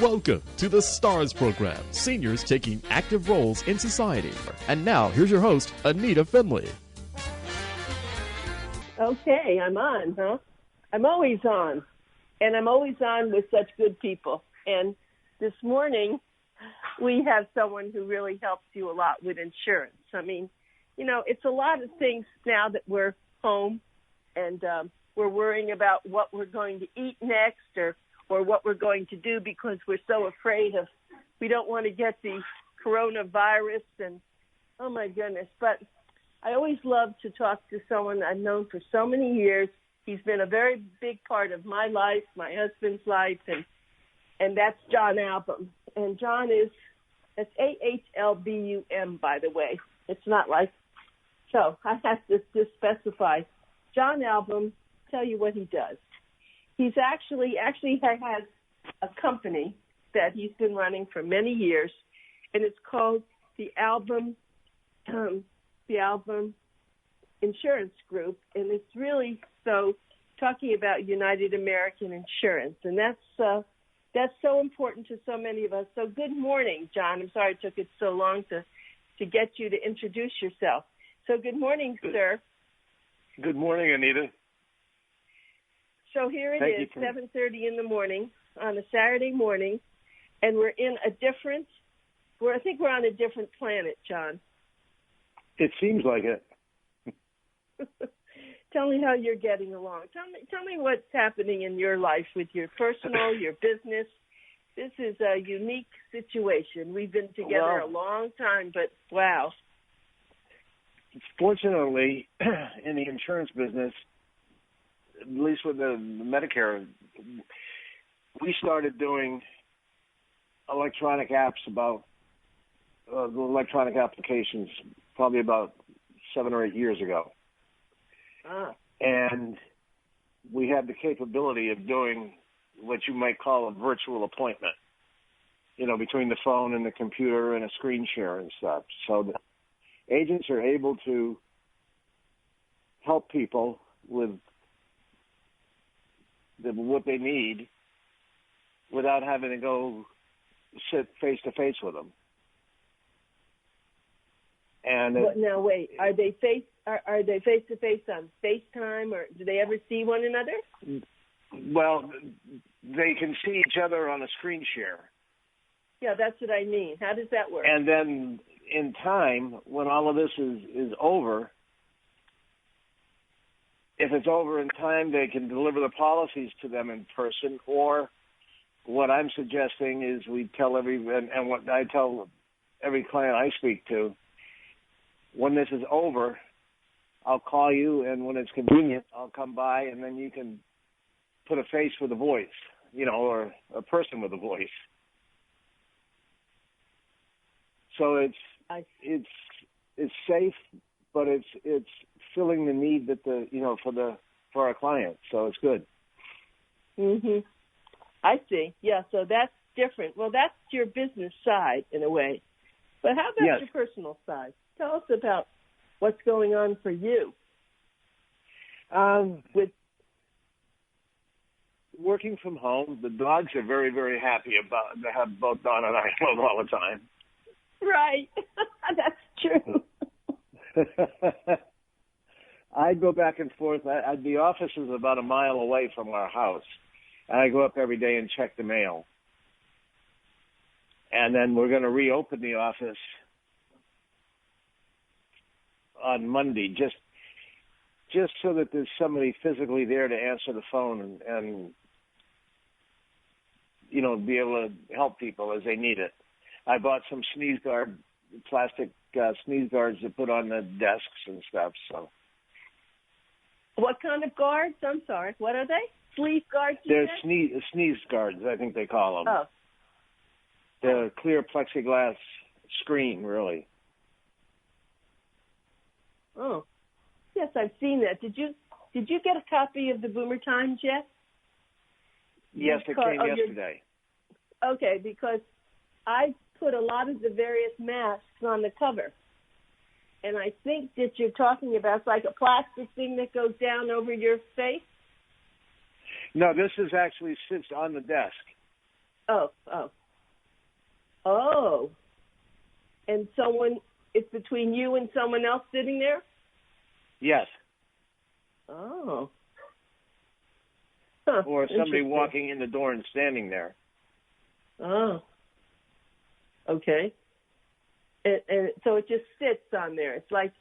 Welcome to the STARS program, seniors taking active roles in society. And now, here's your host, ANITA FINLEY. Okay, I'm on, huh? I'm always on. And I'm always on with such good people. And this morning, we have someone who really helps you a lot with insurance. I mean, you know, it's a lot of things now that we're home and we're worrying about what we're going to eat next or what we're going to do because we're so afraid of, we don't want to get the coronavirus and, oh my goodness. But I always love to talk to someone I've known for so many years. He's been a very big part of my life, my husband's life, and that's Jon Ahlbum. And Jon it's AHLBUM, by the way. It's not like, so I have to just specify. Jon Ahlbum, tell you what he does. He's actually has a company that he's been running for many years, and it's called the Ahlbum Insurance Group, and it's really talking about United American Insurance, and that's so important to so many of us. So good morning, Jon. I'm sorry it took it so long to get you to introduce yourself. So good morning, sir. Good morning, Anita. So here it is, 7:30 in the morning on a Saturday morning, and we're in I think we're on a different planet, Jon. It seems like it. Tell me how you're getting along. Tell me what's happening in your life with your personal, your business. This is a unique situation. We've been together a long time, but wow. Fortunately, in the insurance business, at least with the Medicare, we started doing electronic apps electronic applications probably about 7 or 8 years ago. And we had the capability of doing what you might call a virtual appointment, you know, between the phone and the computer and a screen share and stuff. So the agents are able to help people with what they need without having to go sit face to face with them. And now wait, are they face to face on FaceTime, or do they ever see one another? Well, they can see each other on a screen share. Yeah, that's what I mean. How does that work? And then in time, when all of this is over, if it's over in time, they can deliver the policies to them in person. Or what I'm suggesting is we tell and what I tell every client I speak to, when this is over, I'll call you, and when it's convenient, I'll come by, and then you can put a face with a voice, you know, or a person with a voice. So it's safe, but it's filling the need that for our clients. So it's good. Mhm. I see. Yeah. So that's different. Well, that's your business side in a way. But how about your personal side? Tell us about what's going on for you. With working from home, the dogs are very, very happy to have both Don and I home all the time. Right. That's true. I go back and forth. The office is about a mile away from our house, and I go up every day and check the mail. And then we're going to reopen the office on Monday, just so that there's somebody physically there to answer the phone and you know, be able to help people as they need it. I bought some plastic sneeze guards to put on the desks and stuff. So, what kind of guards? I'm sorry. What are they? Sleeve guards? They're sneeze guards, I think they call them. Oh. The clear plexiglass screen, really. Oh, yes, I've seen that. Did you get a copy of the Boomer Times yet? Yes, it came yesterday. Okay, because I put a lot of the various masks on the cover, and I think that you're talking about it's like a plastic thing that goes down over your face. No, this is actually sits on the desk. Oh. And it's between you and someone else sitting there? Yes. Oh. Or somebody walking in the door and standing there. Oh. Okay. And so it just sits on there. It's like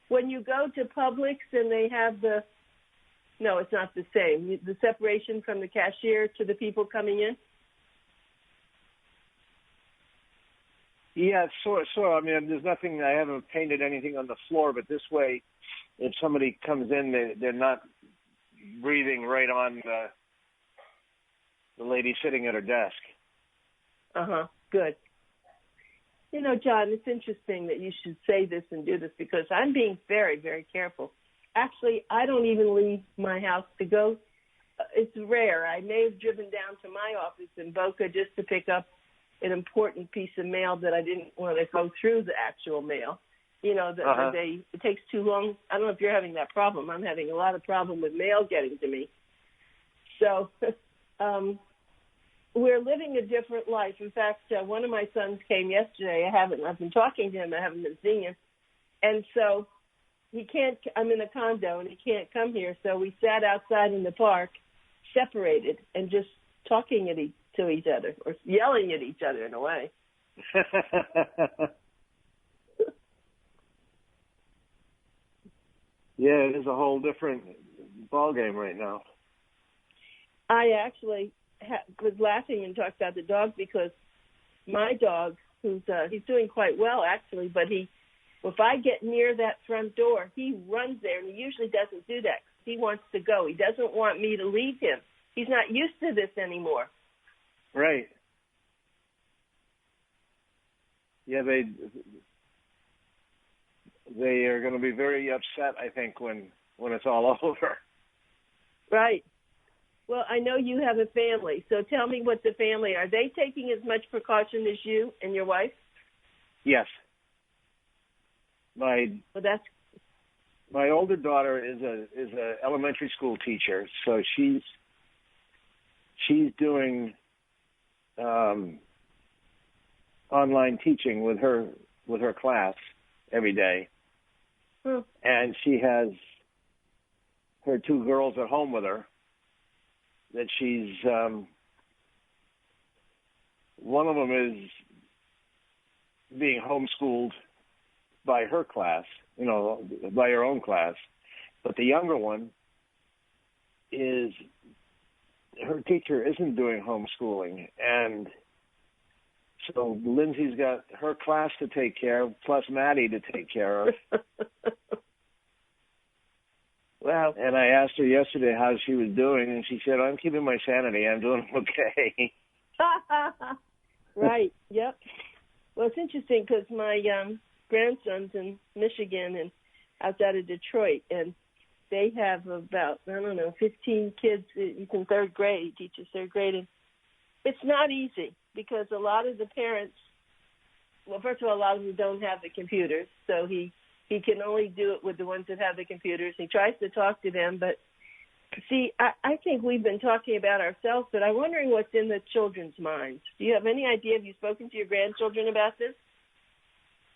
when you go to Publix and they have no, it's not the same. The separation from the cashier to the people coming in? Yeah, sort of. I mean, there's nothing, I haven't painted anything on the floor, but this way, if somebody comes in, they're not breathing right on the lady sitting at her desk. Uh-huh, good. You know, John, it's interesting that you should say this and do this because I'm being very, very careful. Actually, I don't even leave my house to go. It's rare. I may have driven down to my office in Boca just to pick up an important piece of mail that I didn't want to go through the actual mail. You know, it takes too long. I don't know if you're having that problem. I'm having a lot of problem with mail getting to me. So we're living a different life. In fact, one of my sons came yesterday. I've been talking to him. I haven't been seeing him. And so he can't, I'm in a condo and he can't come here. So we sat outside in the park, separated and just talking to each other or yelling at each other in a way. Yeah, it is a whole different ballgame right now. I actually was laughing and talked about the dog because my dog, he's doing quite well actually, but if I get near that front door, he runs there, and he usually doesn't do that. He wants to go. He doesn't want me to leave him. He's not used to this anymore. Right. Yeah, they are going to be very upset, I think, when it's all over. Right. Well, I know you have a family, so tell me what the family are. They taking as much precaution as you and your wife? Yes. My older daughter is a elementary school teacher, so she's doing online teaching with her class every day. And she has her two girls at home with her that she's one of them is being homeschooled by her class, by her own class, but the younger one her teacher isn't doing homeschooling, and so Lindsay's got her class to take care of, plus Maddie to take care of. Wow. And I asked her yesterday how she was doing, and she said, I'm keeping my sanity. I'm doing okay. Right, yep. Well, it's interesting because my grandson's in Michigan and outside of Detroit, and they have about, 15 kids. He's in third grade. He teaches third grade. And it's not easy because a lot of the parents, well, first of all, a lot of them don't have the computers, so he can only do it with the ones that have the computers. He tries to talk to them, but see, I think we've been talking about ourselves, but I'm wondering what's in the children's minds. Do you have any idea? Have you spoken to your grandchildren about this?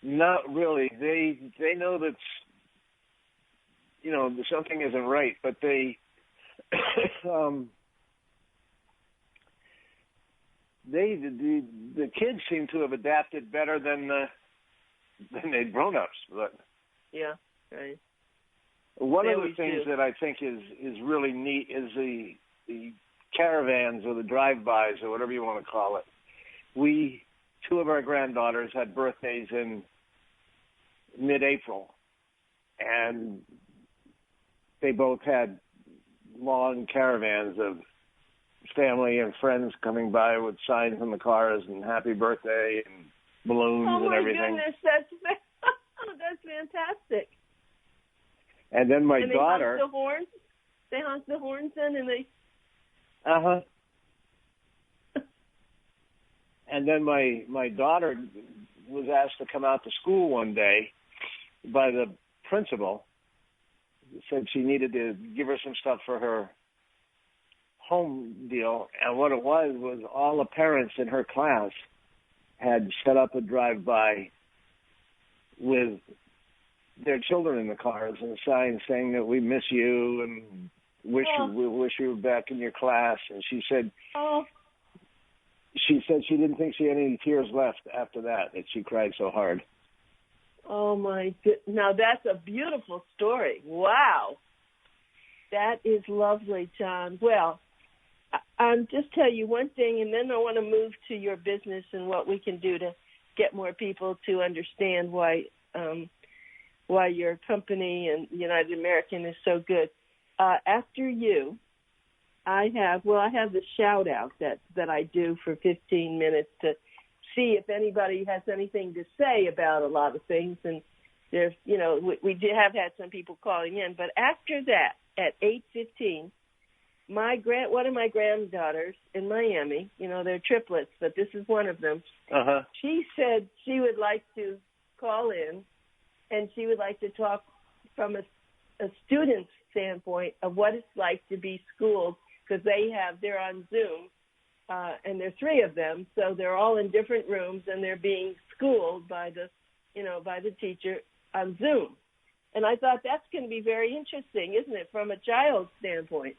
Not really. They know that, something isn't right, but they, the kids seem to have adapted better than the grown-ups, but. Yeah, right. One of the things that I think is really neat is the caravans or the drive-bys or whatever you want to call it. Two of our granddaughters had birthdays in mid-April, and they both had long caravans of family and friends coming by with signs in the cars and happy birthday and balloons and everything. Oh, my goodness, that's fantastic. And then my daughter... They honk the horns? They honk the horns in and they... Uh-huh. And then my daughter was asked to come out to school one day by the principal. Said she needed to give her some stuff for her home deal, and what it was all the parents in her class had set up a drive-by with their children in the cars and signs saying that we miss you and we wish you were back in your class. And she said she didn't think she had any tears left after that she cried so hard. Oh, my goodness. Now, that's a beautiful story. Wow. That is lovely, John. Well, I'll just tell you one thing, and then I want to move to your business and what we can do to get more people to understand why your company and United American is so good. After you, I have the shout out that I do for 15 minutes to see if anybody has anything to say about a lot of things. And there's, we have had some people calling in, but after that, at 8:15, one of my granddaughters in Miami, they're triplets, but this is one of them. She said she would like to call in, and she would like to talk from a student's standpoint of what it's like to be schooled, because they're on Zoom, and there are three of them, so they're all in different rooms, and they're being schooled by the teacher on Zoom. And I thought that's going to be very interesting, isn't it, from a child's standpoint?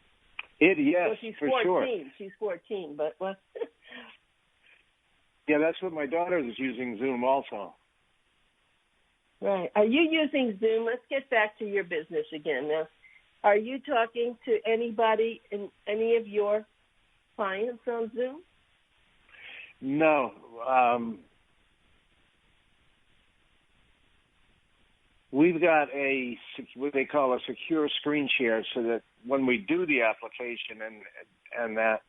Yes, well, she's 14. For sure. She's 14, but what? Yeah, that's what my daughter is using Zoom also. Right. Are you using Zoom? Let's get back to your business again now. Are you talking to anybody in any of your clients on Zoom? No. We've got what they call a secure screen share, so that when we do the application and that,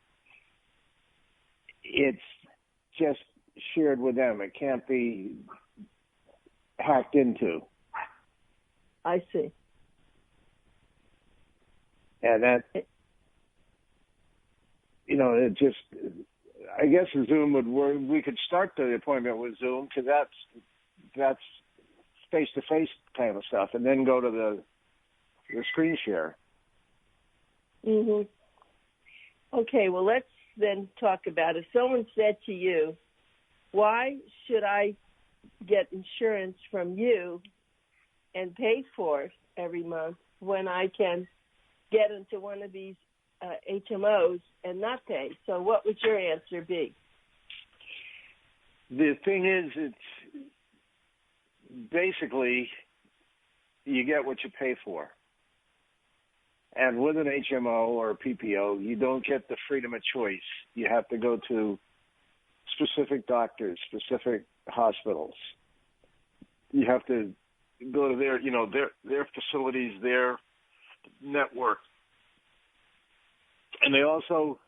it's just shared with them. It can't be hacked into. I see. And that, it just, I guess Zoom would work. We could start the appointment with Zoom, because that's face-to-face kind of stuff, and then go to the screen share. Mm-hmm. Okay, well, let's then talk about it. If someone said to you, why should I get insurance from you and pay for it every month when I can get into one of these HMOs and not pay? So what would your answer be? The thing is, it's basically you get what you pay for. And with an HMO or a PPO, you don't get the freedom of choice. You have to go to specific doctors, specific hospitals. You have to go to their facilities, their network. And they also,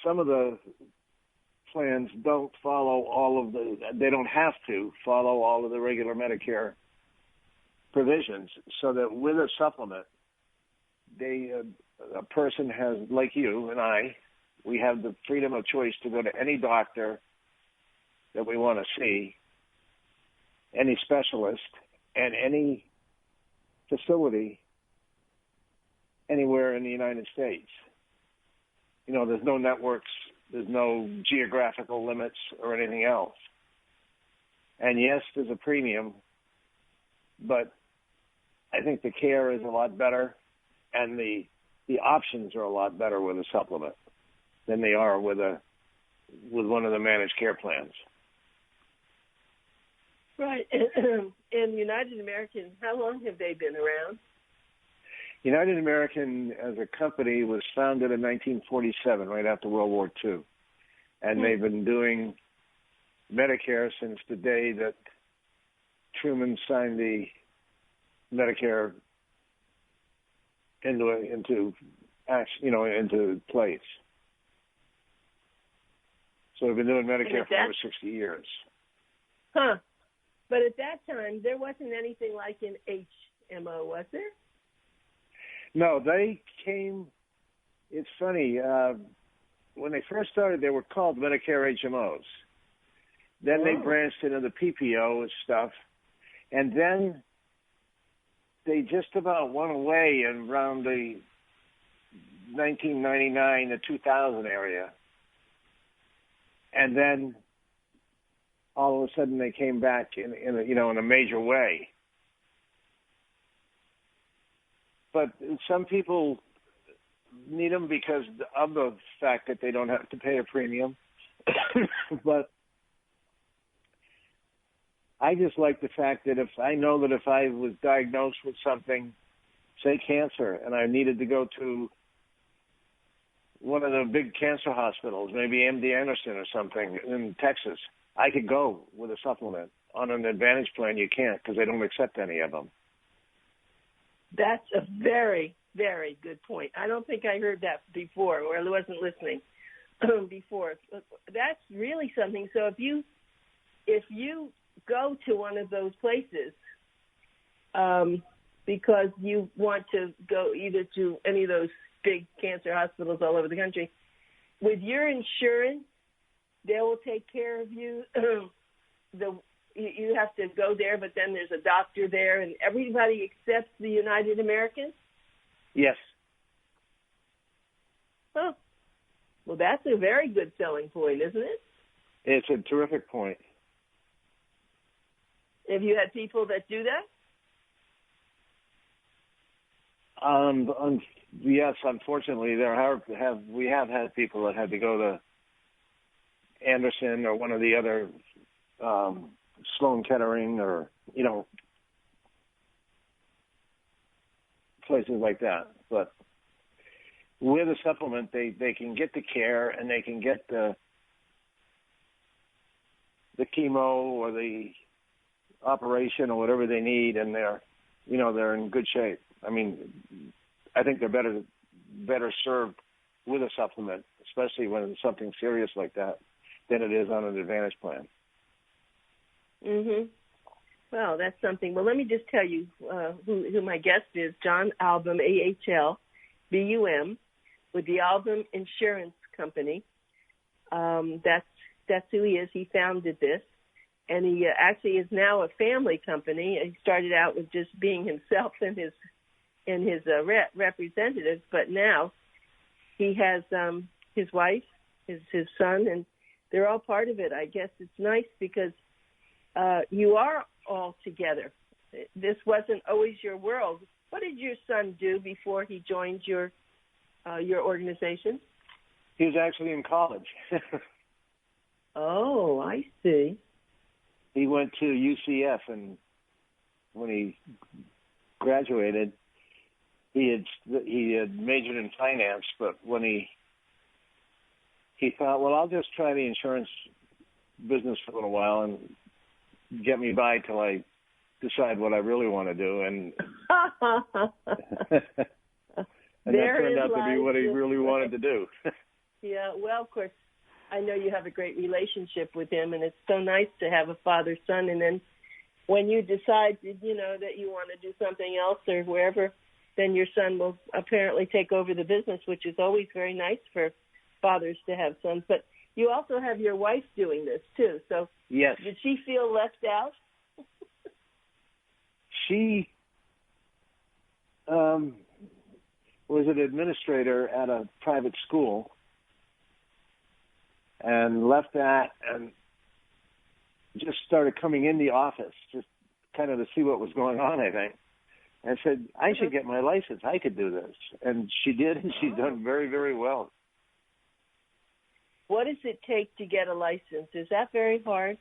some of the plans don't follow they don't have to follow all of the regular Medicare provisions, so that with a supplement, a person has, like you and I, we have the freedom of choice to go to any doctor that we want to see, any specialist, and any facility anywhere in the United States. There's no networks, there's no geographical limits or anything else. And yes, there's a premium, but I think the care is a lot better, and the options are a lot better with a supplement than they are with one of the managed care plans. Right. And United American, how long have they been around? United American as a company was founded in 1947, right after World War II. And they've been doing Medicare since the day that Truman signed the Medicare into place. So we've been doing Medicare for over 60 years. Huh. But at that time, there wasn't anything like an HMO, was there? No, they came, it's funny, when they first started, they were called Medicare HMOs. Then they branched into the PPO stuff, and then they just about went away and around the 1999 to 2000 area. And then all of a sudden they came back in a major way. But some people need them because of the fact that they don't have to pay a premium. But I just like the fact that if I was diagnosed with something, say cancer, and I needed to go to one of the big cancer hospitals, maybe MD Anderson or something in Texas, I could go with a supplement. On an Advantage plan, you can't because they don't accept any of them. That's a very, very good point. I don't think I heard that before, or I wasn't listening before. That's really something. So if you go to one of those places because you want to go either to any of those big cancer hospitals all over the country, with your insurance, they will take care of you. You have to go there, but then there's a doctor there, and everybody accepts the United American? Yes. Oh, well, that's a very good selling point, isn't it? It's a terrific point. Have you had people that do that? Yes, unfortunately, we have had people that had to go to Anderson or one of the other Sloan Kettering or places like that. But with a supplement, they can get the care and they can get the chemo or the operation or whatever they need, and they're in good shape. I mean, I think they're better served with a supplement, especially when it's something serious like that, than it is on an Advantage plan. Mhm. Well, that's something. Well, let me just tell you who my guest is. Jon Ahlbum, AHLBUM, with the Ahlbum Insurance Company. That's who he is. He founded this, and he actually is now a family company. He started out with just being himself and his representatives, but now he has his wife, his son, and they're all part of it. I guess it's nice because you are all together. This wasn't always your world. What did your son do before he joined your organization? He was actually in college. Oh, I see. He went to UCF, and when he graduated, he had majored in finance. But when he thought, well, I'll just try the insurance business for a little while and get me by till I decide what I really want to do, and that turned out to be what he really wanted to do. Yeah, well, of course, I know you have a great relationship with him, and it's so nice to have a father-son. And then when you decide, that you want to do something else or wherever, then your son will apparently take over the business, which is always very nice for fathers to have sons. But you also have your wife doing this, too. So yes. Did she feel left out? She was an administrator at a private school and left that and just started coming in the office just kind of to see what was going on, I think, and said, I should get my license. I could do this. And she did, and she's done very, very well. What does it take to get a license? Is that very hard?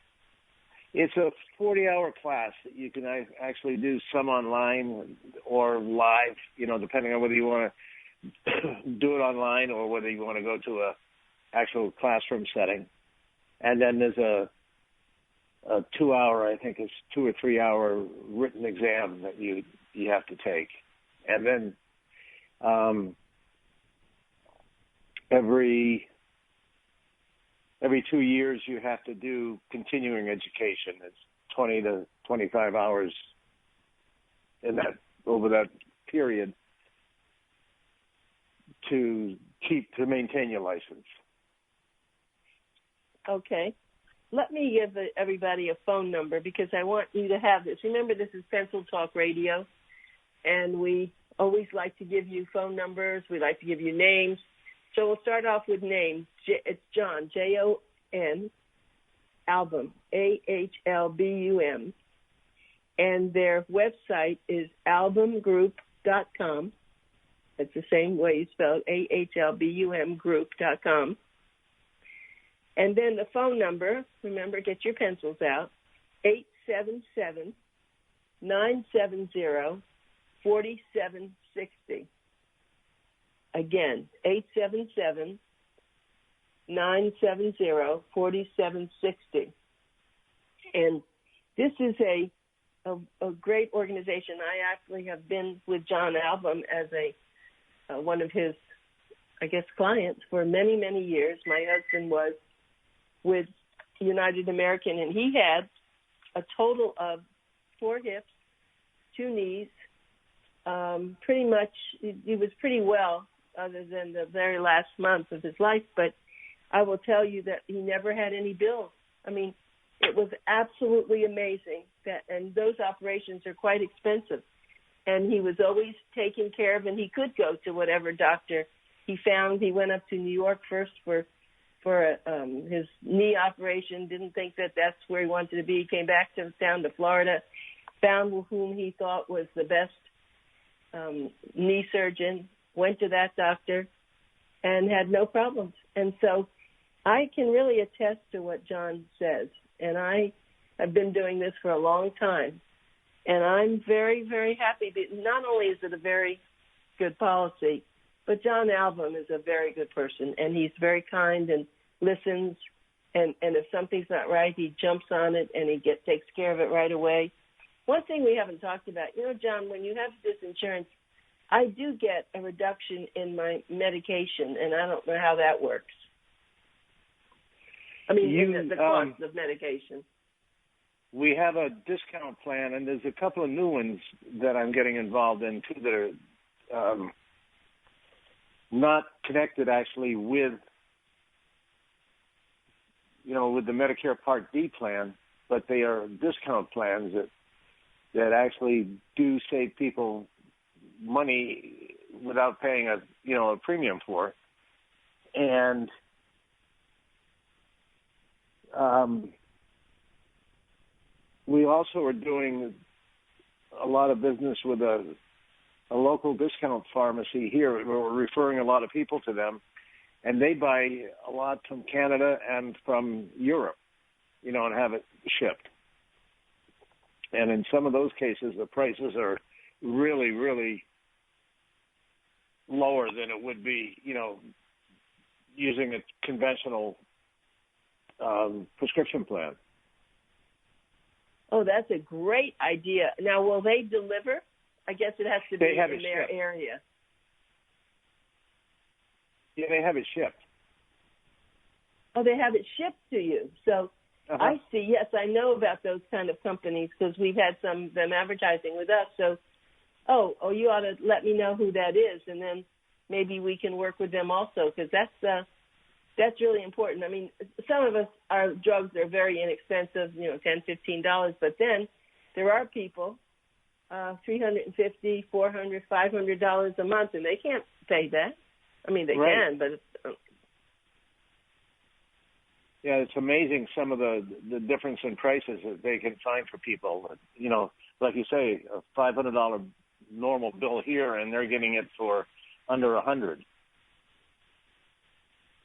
It's a 40-hour class that you can actually do some online or live, depending on whether you want to do it online or whether you want to go to a actual classroom setting. And then there's a 2-hour, I think it's 2 or 3 hour written exam that you have to take. And then every 2 years you have to do continuing education. It's 20 to 25 hours over that period to maintain your license. Okay. Let me give everybody a phone number because I want you to have this. Remember, this is Pencil Talk Radio, and we always like to give you phone numbers. We like to give you names. So we'll start off with names. It's John, Jon, Ahlbum, AHLBUM. And their website is AHLBUMGroup.com. It's the same way you spell it, AHLBUM group.com. And then the phone number, remember, get your pencils out, 877-970-4760. Again, 877-970-4760. And this is a great organization. I actually have been with John Ahlbum as one of his, I guess, clients for many, many years. My husband was with United American, and he had a total of 4 hips, 2 knees. Pretty much, he was pretty well, other than the very last month of his life. But I will tell you that he never had any bills. I mean, it was absolutely amazing. And those operations are quite expensive. And he was always taken care of, and he could go to whatever doctor he found. He went up to New York first for his knee operation, didn't think that that's where he wanted to be. He came back down to Florida, found whom he thought was the best knee surgeon, went to that doctor, and had no problems. And so I can really attest to what John says, and I have been doing this for a long time, and I'm very, very happy. But not only is it a very good policy, but John Ahlbum is a very good person, and he's very kind and listens, and if something's not right, he jumps on it, and he takes care of it right away. One thing we haven't talked about, John, when you have this insurance, I do get a reduction in my medication, and I don't know how that works. I mean, the cost of medication. We have a discount plan, and there's a couple of new ones that I'm getting involved in, too, that are not connected, actually, with the Medicare Part D plan, but they are discount plans that actually do save people money without paying a premium for it. And we also are doing a lot of business with a local discount pharmacy here. We're referring a lot of people to them, and they buy a lot from Canada and from Europe, and have it shipped. And in some of those cases, the prices are really, really lower than it would be, using a conventional prescription plan. Oh, that's a great idea. Now, will they deliver? I guess it has to be in their area. Yeah, they have it shipped. Oh, they have it shipped to you. So I see. Yes, I know about those kind of companies because we've had some of them advertising with us. So, you ought to let me know who that is, and then maybe we can work with them also, because that's really important. I mean, some of us, our drugs are very inexpensive, $10, $15, but then there are people, $350, $400, $500 a month, and they can't pay that. I mean, they can, but yeah, it's amazing some of the difference in prices that they can find for people. Like you say, a $500 normal bill here, and they're getting it for under $100.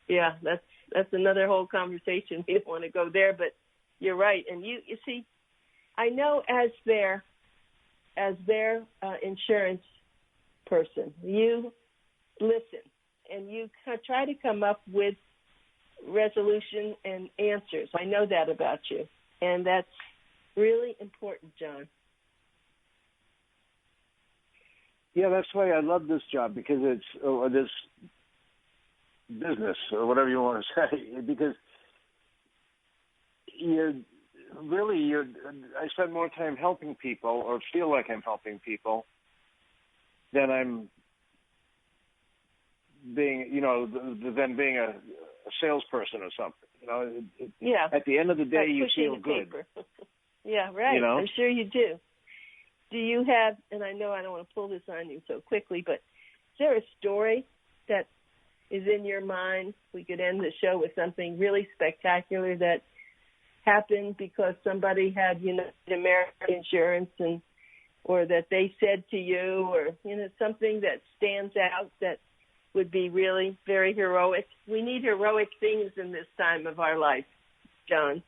Yeah, that's another whole conversation. We don't want to go there, but you're right. And you see, I know as their insurance person, you listen and you try to come up with resolution and answers. I know that about you, and that's really important, John. Yeah, that's why I love this job, because it's this business, or whatever you want to say, because I spend more time helping people, or feel like I'm helping people, than I'm being, than being a salesperson or something. Yeah. At the end of the day, you feel good. Yeah, right. I'm sure you do. do you have, and I know I don't want to pull this on you so quickly, but is there a story that is in your mind? We could end the show with something really spectacular that happened because somebody had United American Insurance, and or that they said to you, or something that stands out that would be really very heroic. We need heroic things in this time of our life, John.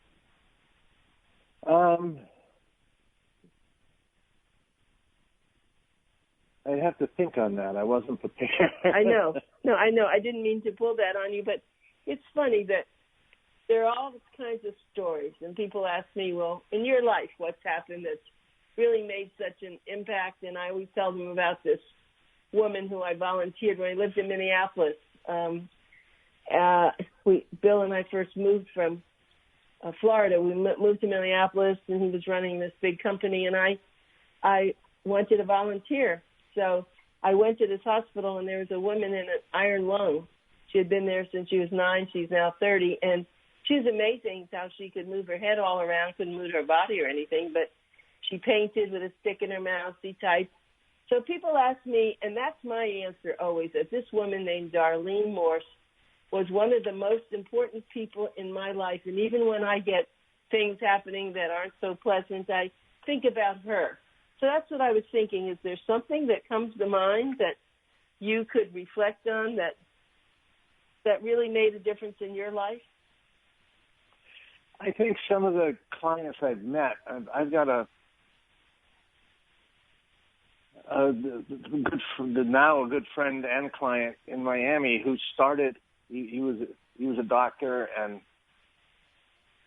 I'd have to think on that. I wasn't prepared. I know. No, I know. I didn't mean to pull that on you, but it's funny that there are all kinds of stories, and people ask me, well, in your life, what's happened that's really made such an impact? And I always tell them about this woman who I volunteered when I lived in Minneapolis. Bill and I first moved from Florida. We moved to Minneapolis, and he was running this big company, and I wanted to volunteer. So I went to this hospital, and there was a woman in an iron lung. She had been there since she was 9. She's now 30, and she was amazing how she could move her head all around, couldn't move her body or anything, but she painted with a stick in her mouth. She typed. So people ask me, and that's my answer always, that this woman named Darlene Morse was one of the most important people in my life. And even when I get things happening that aren't so pleasant, I think about her. So that's what I was thinking. Is there something that comes to mind that you could reflect on that really made a difference in your life? I think some of the clients I've met, I've got a good friend and client in Miami who started. He was a doctor and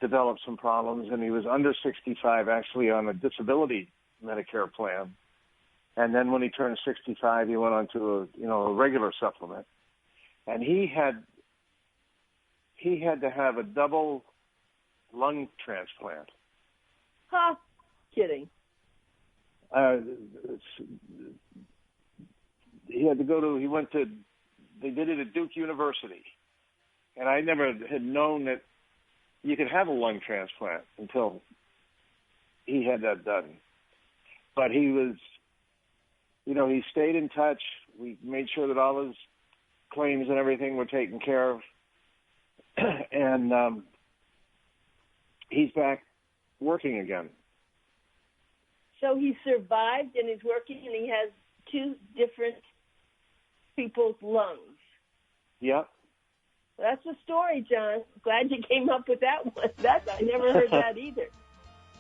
developed some problems, and he was under 65 actually on a disability Medicare plan. And then when he turned 65, he went on to a regular supplement, and he had to have a double lung transplant. Huh? Kidding. They did it at Duke University. And I never had known that you could have a lung transplant until he had that done. But he was, he stayed in touch. We made sure that all his claims and everything were taken care of. And he's back working again. So he survived and he's working, and he has 2 different people's lungs. Yep. That's a story, John. Glad you came up with that one. I never heard that either.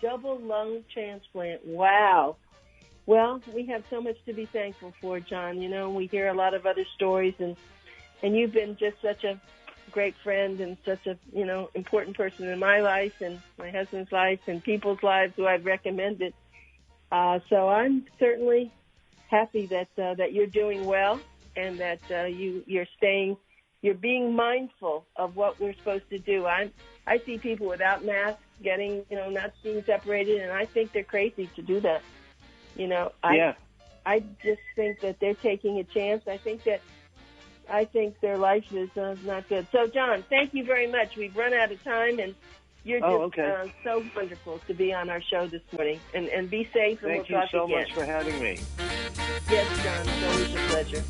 Double lung transplant. Wow. Well, we have so much to be thankful for, John. We hear a lot of other stories, and you've been just such a great friend and such a, important person in my life and my husband's life and people's lives who I've recommended. So I'm certainly happy that you're doing well, and that you're being mindful of what we're supposed to do. I see people without masks getting, not being separated, and I think they're crazy to do that. I just think that they're taking a chance. I think their life is not good. So, John, thank you very much. We've run out of time, and you're just so wonderful to be on our show this morning. And be safe, and we'll talk again. Thank you so much for having me. Yes, John, it's always a pleasure.